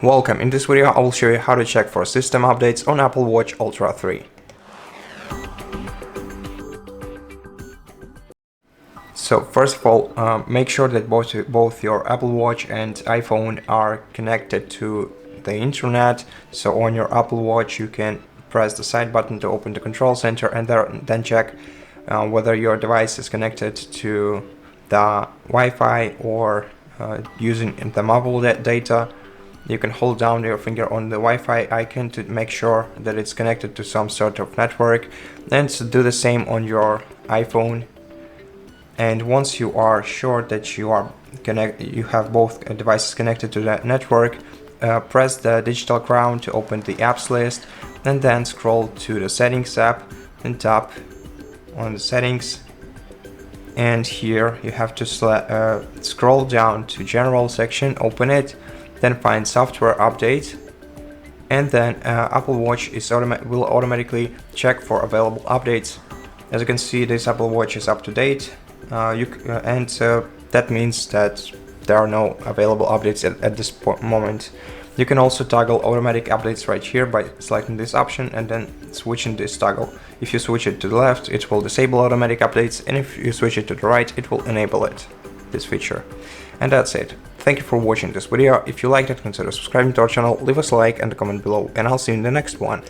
Welcome, in this video I will show you how to check for system updates on Apple Watch Ultra 3. So first of all, make sure that both your Apple Watch and iPhone are connected to the internet. So on your Apple Watch you can press the side button to open the control center and then check whether your device is connected to the Wi-Fi or using the mobile data. You can hold down your finger on the Wi-Fi icon to make sure that it's connected to some sort of network, and do the same on your iPhone. And once you are sure that you have both devices connected to that network, press the digital crown to open the apps list, and then scroll to the settings app and tap on the settings. And here you have to scroll down to general section, open it, then find software update, and then Apple Watch will automatically check for available updates. As you can see, this Apple Watch is up to date, and that means that there are no available updates at this moment. You can also toggle automatic updates right here by selecting this option and then switching this toggle. If you switch it to the left, it will disable automatic updates, and if you switch it to the right, it will enable this feature. And that's it. Thank you for watching this video. If you liked it, consider subscribing to our channel, leave us a like and a comment below, and I'll see you in the next one.